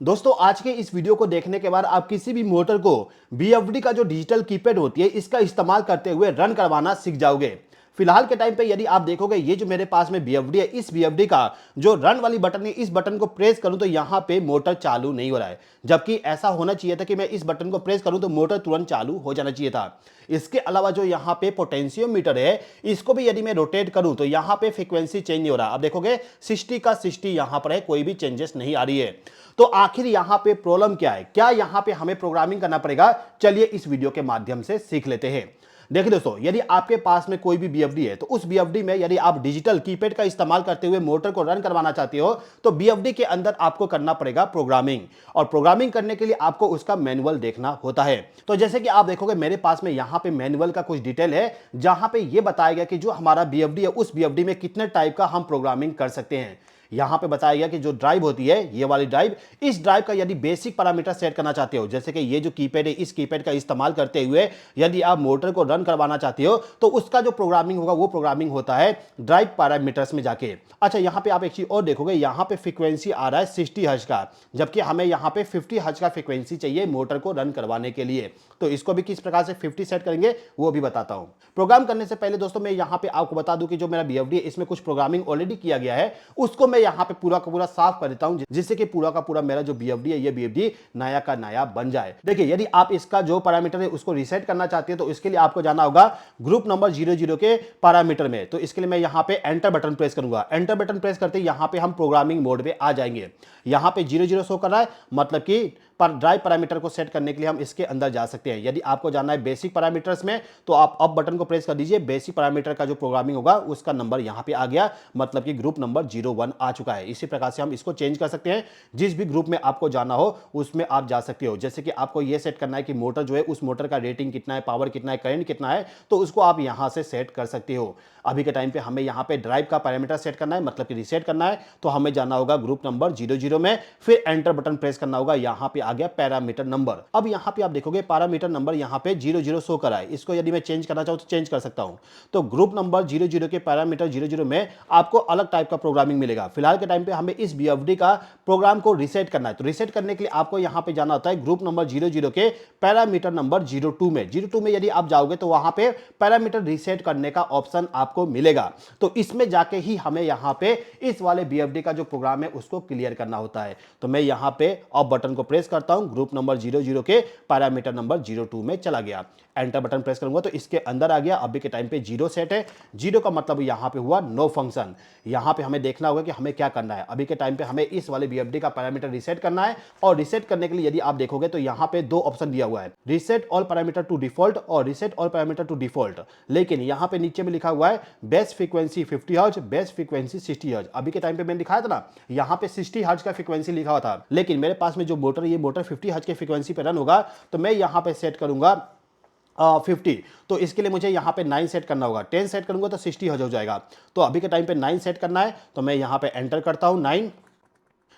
दोस्तों आज के इस वीडियो को देखने के बाद आप किसी भी मोटर को बीएफडी का जो डिजिटल कीपैड होती है इसका इस्तेमाल करते हुए रन करवाना सीख जाओगे। फिलहाल के टाइम पे यदि आप देखोगे ये जो मेरे पास में बीएफडी है, इस बीएफडी का जो रन वाली बटन है, इस बटन को प्रेस करूं तो यहां पे मोटर चालू नहीं हो रहा है, जबकि ऐसा होना चाहिए था कि मैं इस बटन को प्रेस करूं तो मोटर तुरंत चालू हो जाना चाहिए था। इसके अलावा जो यहाँ पे पोटेंशियोमीटर है, इसको भी यदि मैं रोटेट करूं तो यहाँ पे फ्रीक्वेंसी चेंज नहीं हो रहा। अब देखोगे 60 का 60 यहाँ पर है, कोई भी चेंजेस नहीं आ रही है। तो आखिर यहाँ पे प्रॉब्लम क्या है, क्या यहाँ पे हमें प्रोग्रामिंग करना पड़ेगा? चलिए इस वीडियो के माध्यम से सीख लेते हैं। देखिए दोस्तों, यदि आपके पास में कोई भी बीएफडी है तो उस बीएफडी में यदि आप डिजिटल कीपैड का इस्तेमाल करते हुए मोटर को रन करवाना चाहते हो तो बीएफडी के अंदर आपको करना पड़ेगा प्रोग्रामिंग, और प्रोग्रामिंग करने के लिए आपको उसका मैनुअल देखना होता है। तो जैसे कि आप देखोगे मेरे पास में यहाँ पे मैनुअल का कुछ डिटेल है, जहां पे ये बताया गया कि जो हमारा बीएफडी है उस बीएफडी में कितने टाइप का हम प्रोग्रामिंग कर सकते हैं। यहां पे बताया गया कि जो ड्राइव होती है, ये वाली ड्राइव, इस ड्राइव का यदि बेसिक पैरामीटर सेट करना चाहते हो, जैसे कि ये जो कीपैड है, इस कीपैड का इस्तेमाल करते हुए यदि आप मोटर को रन करवाना चाहते हो तो उसका जो प्रोग्रामिंग होगा वो प्रोग्रामिंग होता है ड्राइव पैरामीटर्स में जाके। अच्छा, यहां पे आप एक चीज और देखोगे, यहां पे फ्रीक्वेंसी आ रहा है 60 हर्ट्ज का, जबकि हमें यहां पे 50 हर्ट्ज का फ्रीक्वेंसी चाहिए मोटर को रन करवाने के लिए। तो इसको भी किस प्रकार से 50 सेट करेंगे वो भी बताता हूं। प्रोग्राम करने से पहले दोस्तों मैं यहां पे आपको बता दूं कि जो मेरा बीएफडी है इसमें कुछ प्रोग्रामिंग ऑलरेडी किया गया है, उसको मैं यहां पे पूरा का पूरा साफ कर देता हूं, जिससे कि पूरा का पूरा मेरा जो बीएफडी है ये बीएफडी नया का नया बन जाए। देखिए, यदि आप इसका जो पैरामीटर है उसको रीसेट करना चाहते हैं तो इसके लिए आपको जाना होगा ग्रुप नंबर 00 के पैरामीटर में। तो इसके लिए मैं यहां पे एंटर बटन प्रेस करूंगा। एंटर बटन प्रेस करते ही यहां पे हम प्रोग्रामिंग मोड में आ जाएंगे। यहां पे 00 शो कर रहा है, मतलब कि पर ड्राइव पैरामीटर को सेट करने के लिए हम इसके अंदर जा सकते हैं। यदि आपको जाना है बेसिक पैरामीटर्स में तो आप अब बटन को प्रेस कर दीजिए। बेसिक पैरामीटर का जो प्रोग्रामिंग होगा उसका नंबर यहां पे आ गया, मतलब कि ग्रुप नंबर 01 आ चुका है। इसी प्रकार से हम इसको चेंज कर सकते हैं। जिस भी ग्रुप में आपको जाना हो उसमें आप जा सकते हो। जैसे कि आपको यह सेट करना है कि मोटर जो है उस मोटर का रेटिंग कितना है, पावर कितना है, करंट कितना है, तो उसको आप यहां से सेट कर सकते हो। अभी के टाइम पे हमें यहां पे ड्राइव का पैरामीटर सेट करना है, मतलब कि रीसेट करना है, तो हमें जाना होगा ग्रुप नंबर 00 में, फिर एंटर बटन प्रेस करना होगा। यहां पे आ गया पैरामीटर नंबर। अब यहां पे आप देखोगे पैरामीटर नंबर यहां पे 00 शो करा है। इसको यदि मैं चेंज करना चाहूं तो चेंज कर सकता हूं। तो ग्रुप नंबर 00 के पैरामीटर 00 में आपको अलग टाइप का प्रोग्रामिंग मिलेगा। फिलहाल के टाइम पे हमें इस बीएफडी का प्रोग्राम को रीसेट करना है, तो रीसेट करने के लिए आपको यहां पे जाना होता है ग्रुप नंबर 00 के पैरामीटर नंबर 02 में। 02 में यदि आप जाओगे तो वहां पे पैरामीटर रीसेट करने का ऑप्शन आपको मिलेगा। तो इसमें जाके ही हमें यहां पे इस वाले बीएफडी का जो प्रोग्राम है उसको क्लियर करना होता है। तो मैं यहां पे ऑफ बटन को प्रेस करता हूं, ग्रुप नंबर 00 के पैरामीटर नंबर 02 में चला गया। एंटर बटन प्रेस करूंगा तो इसके अंदर आ गया। अभी के टाइम पे 0 सेट है। 0 का मतलब यहां पे हुआ नो फंक्शन। यहां पे हमें देखना होगा कि हमें क्या करना है। अभी के टाइम पे हमें इस वाले बीएफडी का पैरामीटर रीसेट करना है, और रीसेट करने के लिए यदि आप देखोगे तो यहां पे दो ऑप्शन दिया हुआ है, reset all parameter to default और reset all parameter to default. लेकिन यहां पे नीचे में लिखा हुआ है best frequency 50 hertz, best frequency 60 hertz. अभी के टाइम पे मैंने दिखाया था ना, यहां पे 60 हर्ट्ज का फ्रीक्वेंसी लिखा हुआ था, लेकिन मेरे पास में जो मोटर है ये मोटर 50 हर्ट्ज के फ्रीक्वेंसी पे रन होगा। तो मैं यहां पे सेट करूंगा 50। तो इसके लिए मुझे यहाँ पे 9 सेट करना होगा। 10 सेट करूंगा तो 60 हर्ट्ज हो जाएगा। तो अभी के टाइम पे 9 सेट करना है, तो मैं यहाँ पे एंटर करता हूँ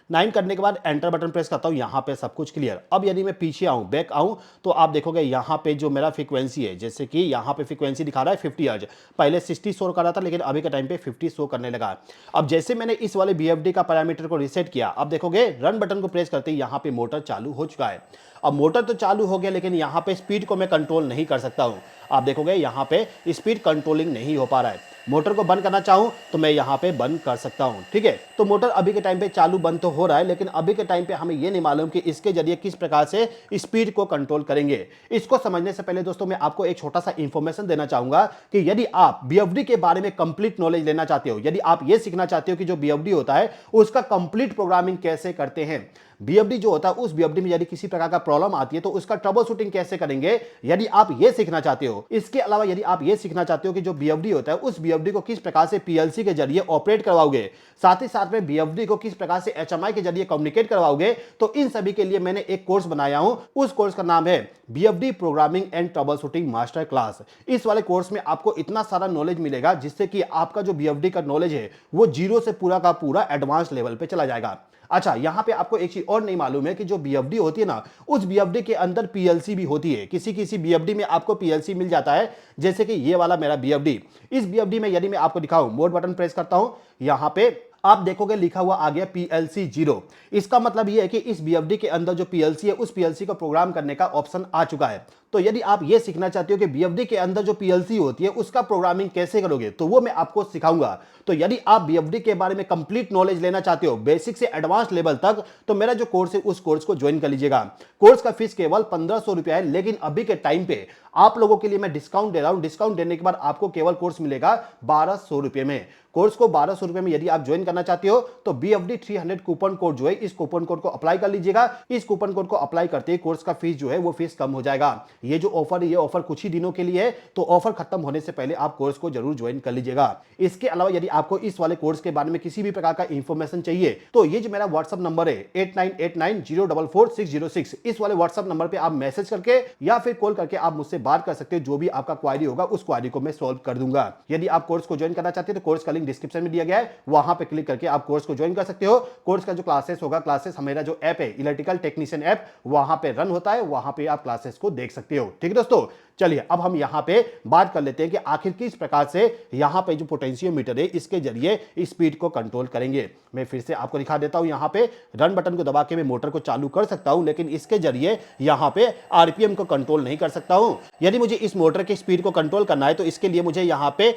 9 करने के बाद एंटर बटन प्रेस करता हूं। यहां पे सब कुछ क्लियर। अब यदि मैं पीछे आऊं, बैक आऊं, तो आप देखोगे यहां पे जो मेरा फ्रीक्वेंसी है, जैसे कि यहां पे फ्रीक्वेंसी दिखा रहा है 50 हर्ट्ज। पहले 60 शो कर रहा था, लेकिन अभी के टाइम पे 50 शो करने लगा। अब जैसे मैंने इस वाले बीएफडी का पैरामीटर को रीसेट किया, अब देखोगे रन बटन को प्रेस करते ही यहां पे मोटर चालू हो चुका है। अब मोटर तो चालू हो गया, लेकिन यहां पे स्पीड को मैं कंट्रोल नहीं कर सकता हूं। आप देखोगे यहां पे स्पीड कंट्रोलिंग नहीं हो पा रहा है। मोटर को बंद करना चाहूं तो मैं यहां पे बंद कर सकता हूं। ठीक है, तो मोटर अभी के टाइम पे चालू बंद तो हो रहा है, लेकिन अभी के टाइम पे हमें यह नहीं मालूम कि इसके जरिए किस प्रकार से स्पीड को कंट्रोल करेंगे। इसको समझने से पहले दोस्तों मैं आपको एक छोटा सा इंफॉर्मेशन देना चाहूंगा कि यदि आप बीएफडी के बारे में कंप्लीट नॉलेज लेना चाहते हो, यदि आप यह सीखना चाहते हो कि जो बीएफडी होता है उसका कंप्लीट प्रोग्रामिंग कैसे करते हैं, बीएफडी जो होता है उस बीएफडी में यदि किसी प्रकार का प्रॉब्लम आती है तो उसका ट्रबल शूटिंग कैसे करेंगे, यदि आप ये सीखना चाहते हो। इसके अलावा यदि आप ये सीखना चाहते हो कि जो बीएफडी होता है उस बीएफडी को किस प्रकार से पीएलसी के जरिए ऑपरेट करवाओगे, साथ ही साथ में बीएफडी को किस प्रकार से एचएमआई के जरिए कम्युनिकेट करवाओगे, तो इन सभी के लिए मैंने एक कोर्स बनाया हूं। उस कोर्स का नाम है BFD programming and trouble shooting master class. इस वाले कोर्स में आपको इतना सारा नॉलेज मिलेगा जिससे कि आपका जो बीएफडी का नॉलेज है वो जीरो से पूरा का पूरा एडवांस लेवल पे चला जाएगा। अच्छा, यहां पे आपको एक चीज और नहीं मालूम है कि जो बीएफडी होती है ना, उस बीएफडी के अंदर पीएलसी भी होती है। किसी किसी बीएफडी में आपको पीएलसी मिल जाता है, जैसे कि ये वाला मेरा बीएफडी। इस बीएफडी में यदि मैं आपको दिखाऊं, मोड बटन प्रेस करता हूं, यहां पे आप देखोगे लिखा हुआ आ गया PLC 0। इसका मतलब यह है कि इस BFD के अंदर जो PLC है उस PLC को प्रोग्राम करने का ऑप्शन आ चुका है। तो यदि आप ये सीखना चाहते हो कि BFD के अंदर जो PLC होती है उसका प्रोग्रामिंग कैसे करोगे, तो वो मैं आपको सिखाऊंगा। तो यदि आप BFD के बारे में कंप्लीट नॉलेज लेना चाहते हो बेसिक से एडवांस लेवल तक, तो मेरा जो कोर्स है उस कोर्स को ज्वाइन कर लीजिएगा। कोर्स का फीस केवल 1500 रुपया है, लेकिन अभी के टाइम पे आप लोगों के लिए मैं डिस्काउंट दे रहा हूं। डिस्काउंट देने के बाद आपको केवल कोर्स मिलेगा 1200 रुपये में। कोर्स को 1200 रुपये में यदि आप ज्वाइन करना चाहते हो तो BFD 300 कूपन कोड जो है, इस कूपन कोड को अप्लाई कर लीजिएगा। इस कूपन कोड को अप्लाई करते ही कोर्स का फीस जो है वो फीस कम हो जाएगा। ये जो ऑफर है ये ऑफर कुछ ही दिनों के लिए है, तो ऑफर खत्म होने से पहले आप कोर्स को जरूर ज्वाइन कर लीजिएगा। इसके अलावा यदि आपको इस वाले कोर्स के बारे में किसी भी प्रकार का इंफॉर्मेशन चाहिए तो ये जो मेरा व्हाट्सएप नंबर है 8989044606, इस वाले व्हाट्सएप नंबर पे आप मैसेज करके या फिर कॉल करके आप मुझसे बात कर सकते हो। जो भी आपका क्वारी होगा उस क्वारी को मैं सॉल्व कर दूंगा। यदि आप कोर्स को ज्वाइन करना चाहते हैं तो कोर्स का लिंक डिस्क्रिप्शन में दिया गया है, वहां पे क्लिक करके आप कोर्स को ज्वाइन कर सकते हो। कोर्स का जो क्लासेस होगा, क्लासेस मेरा जो ऐप है इलेक्ट्रिकल टेक्नीशियन ऐप, वहां पे रन होता है, वहां पे आप क्लासेस को देख सकते हो। ठीक है दोस्तों, चलिए अब हम यहां पे बात कर लेते हैं कि आखिर किस प्रकार से यहां पे जो पोटेंशियोमीटर है इसके जरिए स्पीड को कंट्रोल करेंगे। मैं फिर से आपको दिखा देता हूं। यहां पे रन बटन को दबा के मैं मोटर को चालू कर सकता हूं, लेकिन इसके जरिए यहां पे RPM को कंट्रोल नहीं कर सकता हूं। यदि मुझे इस मोटर की स्पीड को कंट्रोल करना है तो इसके लिए मुझे यहां पे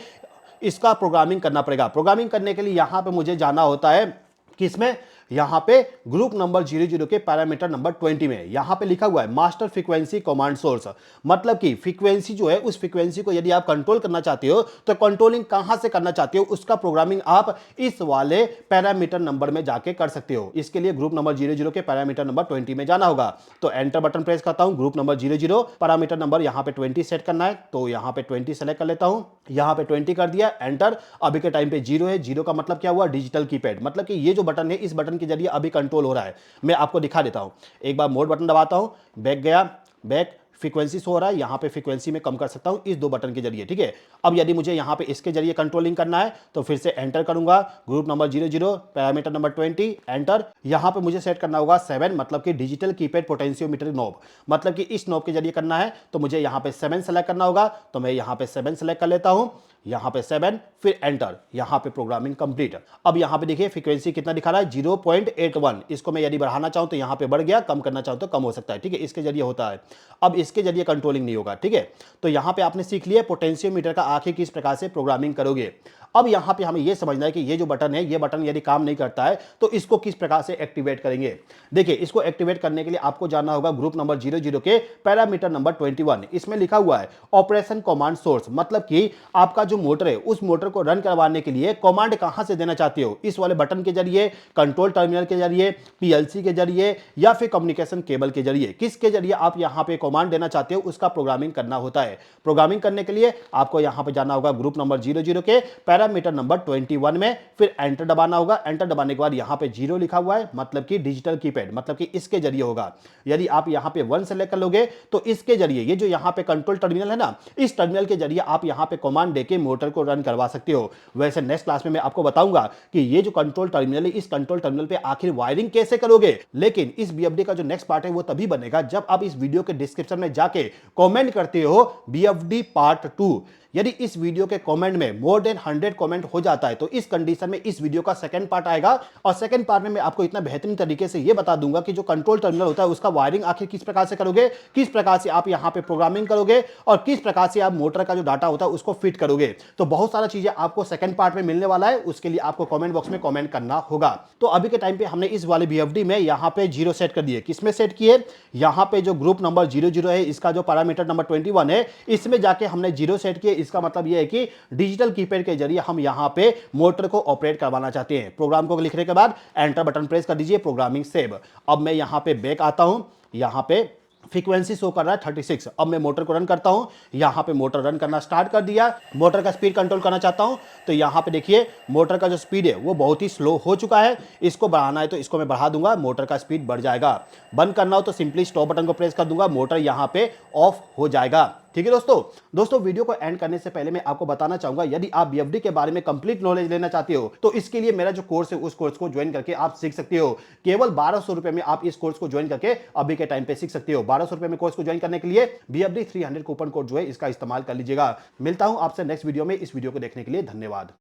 इसका प्रोग्रामिंग करना पड़ेगा। प्रोग्रामिंग करने के लिए यहां पे मुझे जाना होता है किसमें, यहां पे ग्रुप नंबर 00 के पैरामीटर नंबर 20 में यहां पे लिखा हुआ है मास्टर फ्रीक्वेंसी कमांड सोर्स। मतलब कि फ्रीक्वेंसी जो है उस फ्रीक्वेंसी को यदि आप कंट्रोल करना चाहते हो तो कंट्रोलिंग कहां से करना चाहते हो उसका प्रोग्रामिंग आप इस वाले पैरामीटर नंबर में जाके कर सकते हो। इसके लिए ग्रुप नंबर 00 के पैरामीटर नंबर 20 में जाना होगा। तो एंटर बटन प्रेस करता हूं। ग्रुप नंबर 00 पैरामीटर नंबर यहां पे 20 सेट करना है, तो यहां पे 20 सेलेक्ट कर लेता हूं। यहां पे 20 कर दिया, एंटर। अभी के टाइम पे 0 है। 0 का मतलब क्या हुआ, डिजिटल कीपैड। मतलब कि ये जो बटन है इस बटन के जरिए अभी कंट्रोल हो रहा है। मैं आपको दिखा देता हूं। एक बार मोड बटन दबाता हूं, बैक गया, बैक, फ्रीक्वेंसी शो हो रहा है, यहां पे फ्रीक्वेंसी में कम कर सकता हूं इस दो बटन के जरिए। ठीक है, अब यदि मुझे यहां पे इसके जरिए कंट्रोलिंग करना है तो फिर से एंटर करूंगा। Group number 00 parameter number 20, enter. यहां पे मुझे सेट करना होगा 7, मतलब कि डिजिटल कीपैड पोटेंशियोमीटर नॉब। मतलब कि इस नॉब के जरिए करना है तो मुझे यहां पे 7 सेलेक्ट करना होगा। तो मैं यहां पे 7 सेलेक्ट कर लेता हूं, यहां पे 7, फिर एंटर। यहां पे प्रोग्रामिंग कंप्लीट। अब यहां पे देखिए फ्रीक्वेंसी कितना दिखा रहा है, 0.81। इसको मैं यदि बढ़ाना चाहूं तो यहां पे बढ़ गया, कम करना चाहूं तो कम हो सकता है। ठीक है, इसके जरिए होता है। अब इसके जरिए कंट्रोलिंग नहीं होगा। ठीक है, तो यहां पे आपने सीख लिया पोटेंशियोमीटर का आखिर किस प्रकार से प्रोग्रामिंग करोगे। अब यहां पे हमें यह समझना है कि ये जो बटन है, ये बटन यदि काम नहीं करता है तो इसको किस प्रकार से एक्टिवेट करेंगे। देखिए, इसको एक्टिवेट करने के लिए आपको जाना होगा ग्रुप नंबर 00 के पैरामीटर नंबर 21। इसमें लिखा हुआ है ऑपरेशन कमांड सोर्स। मतलब कि आपका जो मोटर है उस मोटर को रन करवाने के लिए कमांड कहां से देना चाहते हो, इस वाले बटन के जरिए, कंट्रोल टर्मिनल के जरिए, PLC के जरिए, या फिर कम्युनिकेशन केबल के जरिए। किसके जरिए आप यहां पे कमांड देना चाहते हो उसका प्रोग्रामिंग करना होता है। प्रोग्रामिंग करने के लिए आपको यहां पे जाना होगा ग्रुप नंबर 00 के पैरामीटर नंबर 21 में, फिर एंटर दबाना होगा। एंटर दबाने के बाद यहां पे 0 लिखा हुआ है, मतलब कि डिजिटल कीपैड, मतलब कि इसके जरिए होगा। यदि आप यहां पे 1 सेलेक्ट कर लोगे तो इसके जरिए, ये जो यहां पे कंट्रोल टर्मिनल है ना, इस टर्मिनल के जरिए आप यहां पे कमांड देके मोटर को रन करवा सकते हो। वैसे नेक्स्ट क्लास में मैं आपको बताऊंगा कि ये जो कंट्रोल टर्मिनल है, इस कंट्रोल टर्मिनल पे आखिर वायरिंग कैसे करोगे। लेकिन इस BFD का जो नेक्स्ट पार्ट है वो तभी बनेगा जब आप इस वीडियो के डिस्क्रिप्शन में जाके कमेंट करते हो BFD पार्ट 2। यदि इस वीडियो के कमेंट में मोर देन 100 कमेंट हो जाता है तो इस कंडीशन में इस वीडियो का सेकंड पार्ट आएगा। और सेकंड पार्ट में मैं आपको इतना बेहतरीन तरीके से यह बता दूंगा कि जो कंट्रोल टर्मिनल होता है उसका वायरिंग आखिर किस प्रकार से करोगे, किस प्रकार से आप यहां पे प्रोग्रामिंग करोगे और किस प्रकार से आप मोटर का जो डाटा होता है उसको फिट करोगे। तो बहुत सारा चीजें आपको सेकंड पार्ट में मिलने वाला है, उसके लिए आपको कमेंट बॉक्स में कमेंट करना होगा। तो अभी के टाइम पे हमने इस वाले BFD में यहां पे 0 सेट कर दिए। किसमें सेट किए, यहां पे जो ग्रुप नंबर 00 है, इसका जो पैरामीटर नंबर 21 है, इसमें जाके हमने 0 सेट किए। इसका मतलब यह है कि डिजिटल कीपैड के जरिए हम यहां पे मोटर को ऑपरेट करवाना चाहते हैं। प्रोग्राम को लिखने के बाद एंटर बटन प्रेस कर दीजिए, प्रोग्रामिंग सेव। अब मैं यहां पे बैक आता हूं, यहां पे फ्रीक्वेंसी शो कर रहा है 36। अब मैं मोटर को रन करता हूं, यहां पे मोटर रन करना स्टार्ट कर दिया। मोटर का स्पीड कंट्रोल करना चाहता हूं तो यहां पे देखिए मोटर का जो स्पीड है वो बहुत ही स्लो हो चुका है। इसको बढ़ाना है तो इसको मैं बढ़ा दूंगा, मोटर का स्पीड बढ़ जाएगा। बंद करना हो तो सिंपली स्टॉप बटन को प्रेस कर दूंगा, मोटर यहां पे ऑफ हो जाएगा। ठीक है दोस्तों वीडियो को एंड करने से पहले मैं आपको बताना चाहूंगा, यदि आप BFD के बारे में कंप्लीट नॉलेज लेना चाहते हो तो इसके लिए मेरा जो कोर्स है उस कोर्स को ज्वाइन करके आप सीख सकते हो। केवल 1200 रुपए में आप इस कोर्स को ज्वाइन करके अभी के टाइम पे सीख सकते हो। 1200 रुपए में कोर्स को ज्वाइन करने के लिए BFD 300 कूपन कोड जो है इसका इस्तेमाल कर लीजिएगा। मिलता हूं आपसे नेक्स्ट वीडियो में। इस वीडियो को देखने के लिए धन्यवाद।